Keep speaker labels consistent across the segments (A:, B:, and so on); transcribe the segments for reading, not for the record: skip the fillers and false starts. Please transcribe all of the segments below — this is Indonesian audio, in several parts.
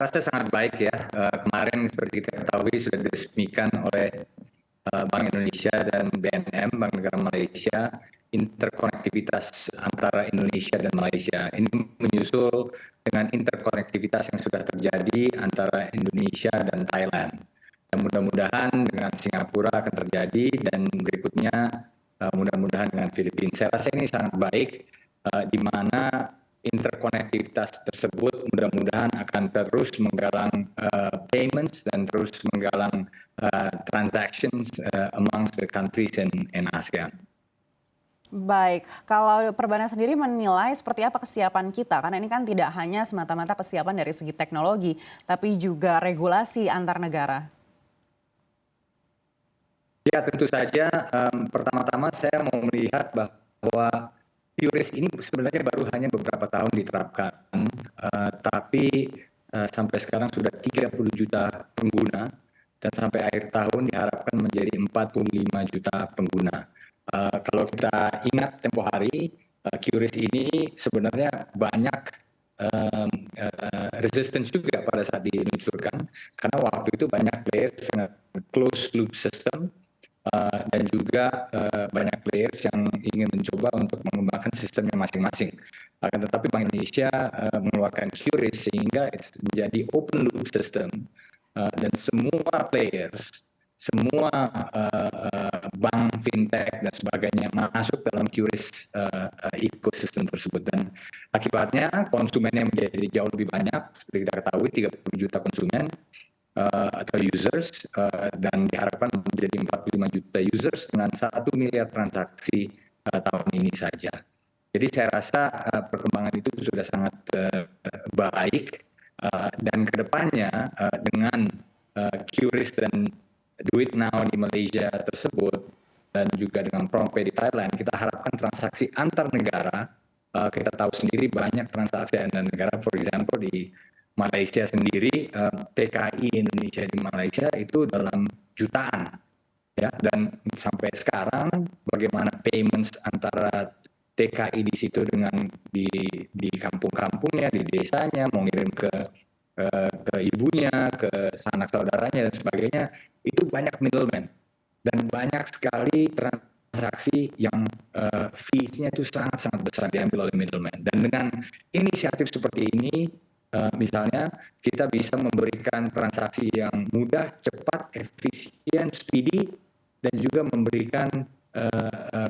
A: rasa sangat baik ya. Kemarin seperti kita ketahui sudah diresmikan oleh Bank Indonesia dan BNM, Bank Negara Malaysia, interkonektivitas antara Indonesia dan Malaysia. Ini menyusul dengan interkonektivitas yang sudah terjadi antara Indonesia dan Thailand. Dan mudah-mudahan dengan Singapura akan terjadi dan berikutnya mudah-mudahan dengan Filipina. Saya rasa ini sangat baik di mana interkonektivitas tersebut mudah-mudahan akan terus menggalang payments dan terus menggalang transactions amongst the countries in ASEAN.
B: Baik, kalau Perbanas sendiri menilai seperti apa kesiapan kita? Karena ini kan tidak hanya semata-mata kesiapan dari segi teknologi, tapi juga regulasi antar negara.
A: Ya tentu saja, pertama-tama saya mau melihat bahwa QRIS ini sebenarnya baru hanya beberapa tahun diterapkan, tapi sampai sekarang sudah 30 juta pengguna dan sampai akhir tahun diharapkan menjadi 45 juta pengguna. Kalau kita ingat tempo hari, QRIS ini sebenarnya banyak resistance juga pada saat diluncurkan, karena waktu itu banyak players dengan closed loop system, dan juga banyak players yang ingin mencoba untuk mengembangkan sistemnya masing-masing. Akan tetapi Bank Indonesia mengeluarkan QRIS sehingga menjadi open loop system dan semua players, semua bank, fintech dan sebagainya masuk dalam QRIS ekosistem tersebut, dan akibatnya konsumennya menjadi jauh lebih banyak. Seperti kita ketahui 30 juta konsumen atau users, dan diharapkan menjadi 45 juta users dengan 1 miliar transaksi tahun ini saja. Jadi saya rasa perkembangan itu sudah sangat baik, dan kedepannya dengan QRIS dan Do It Now di Malaysia tersebut dan juga dengan PromptPay di Thailand, kita harapkan transaksi antar negara, kita tahu sendiri banyak transaksi antar negara, for example di Malaysia sendiri, TKI Indonesia di Malaysia itu dalam jutaan, ya. Dan sampai sekarang bagaimana payments antara TKI di situ dengan di kampung-kampungnya, di desanya, mau ngirim ke ibunya, ke sanak saudaranya dan sebagainya, itu banyak middleman dan banyak sekali transaksi yang fees-nya itu sangat-sangat besar diambil oleh middleman. Dan dengan inisiatif seperti ini, misalnya kita bisa memberikan transaksi yang mudah, cepat, efisien, speedy, dan juga memberikan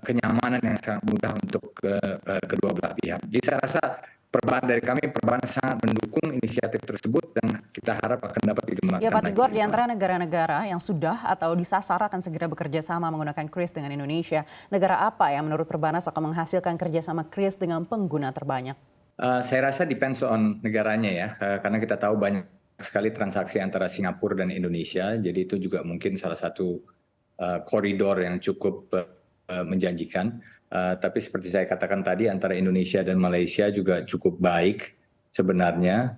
A: kenyamanan yang sangat mudah untuk kedua belah pihak. Jadi saya rasa dari kami Perbanas sangat mendukung inisiatif tersebut dan kita harap akan dapat dikembangkan.
B: Ya Pak Tigor, di antara negara-negara yang sudah atau disasar akan segera bekerja sama menggunakan QRIS dengan Indonesia, negara apa yang menurut Perbanas akan menghasilkan kerjasama QRIS dengan pengguna terbanyak?
A: Saya rasa depends on negaranya ya, karena kita tahu banyak sekali transaksi antara Singapura dan Indonesia, jadi itu juga mungkin salah satu koridor yang cukup menjanjikan. Tapi seperti saya katakan tadi, antara Indonesia dan Malaysia juga cukup baik sebenarnya.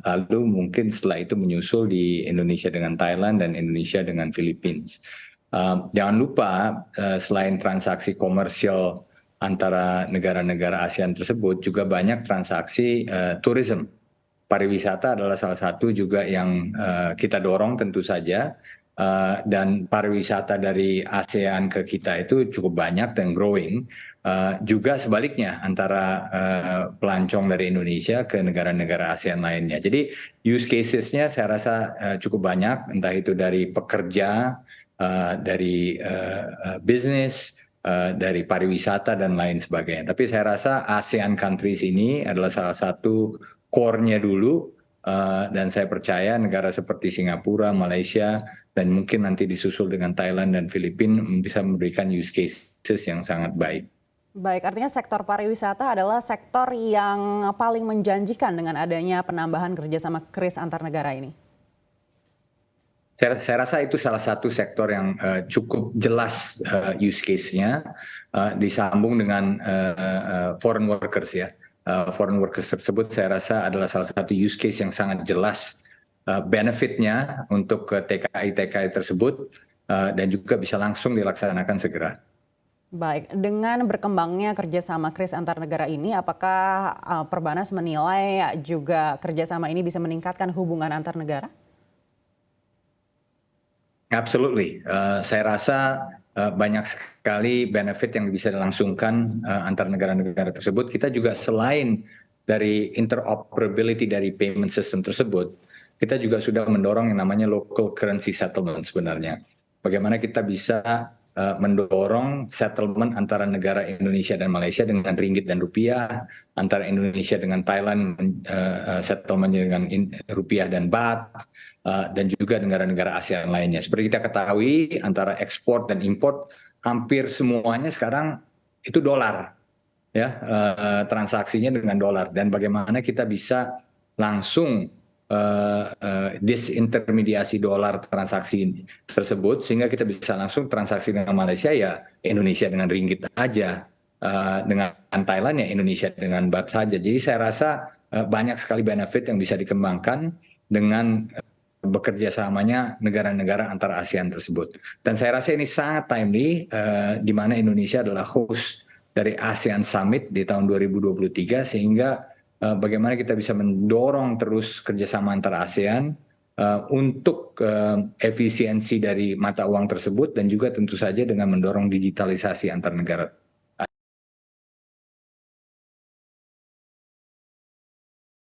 A: Lalu mungkin setelah itu menyusul di Indonesia dengan Thailand dan Indonesia dengan Filipina. Jangan lupa selain transaksi komersial antara negara-negara ASEAN tersebut juga banyak transaksi tourism. Pariwisata adalah salah satu juga yang kita dorong tentu saja, dan pariwisata dari ASEAN ke kita itu cukup banyak dan growing. Juga sebaliknya antara pelancong dari Indonesia ke negara-negara ASEAN lainnya. Jadi use cases-nya saya rasa cukup banyak, entah itu dari pekerja, dari bisnis, dari pariwisata dan lain sebagainya. Tapi saya rasa ASEAN countries ini adalah salah satu core-nya dulu, dan saya percaya negara seperti Singapura, Malaysia, dan mungkin nanti disusul dengan Thailand dan Filipina bisa memberikan use cases yang sangat baik.
B: Baik, artinya sektor pariwisata adalah sektor yang paling menjanjikan dengan adanya penambahan kerjasama QRIS antar negara ini.
A: Saya rasa itu salah satu sektor yang cukup jelas use case-nya, disambung dengan foreign workers ya. Foreign workers tersebut saya rasa adalah salah satu use case yang sangat jelas benefit-nya untuk TKI-TKI tersebut, dan juga bisa langsung dilaksanakan segera.
B: Baik, dengan berkembangnya kerjasama kris antar negara ini, apakah Perbanas menilai juga kerjasama ini bisa meningkatkan hubungan antar negara?
A: Absolutely. Saya rasa banyak sekali benefit yang bisa dilangsungkan antar negara-negara tersebut. Kita juga selain dari interoperability dari payment system tersebut, kita juga sudah mendorong yang namanya local currency settlement sebenarnya. Bagaimana kita bisa mendorong settlement antara negara Indonesia dan Malaysia dengan ringgit dan rupiah, antara Indonesia dengan Thailand settlementnya dengan rupiah dan baht, dan juga negara-negara ASEAN lainnya. Seperti kita ketahui, antara ekspor dan import hampir semuanya sekarang itu dolar, ya, transaksinya dengan dolar. Dan bagaimana kita bisa langsung disintermediasi dolar transaksi tersebut sehingga kita bisa langsung transaksi dengan Malaysia ya Indonesia dengan ringgit aja, dengan Thailand ya Indonesia dengan baht saja. Jadi saya rasa banyak sekali benefit yang bisa dikembangkan dengan bekerja samanya negara-negara antara ASEAN tersebut. Dan saya rasa ini sangat timely, di mana Indonesia adalah host dari ASEAN Summit di tahun 2023, sehingga bagaimana kita bisa mendorong terus kerjasama antara ASEAN untuk efisiensi dari mata uang tersebut, dan juga tentu saja dengan mendorong digitalisasi antar negara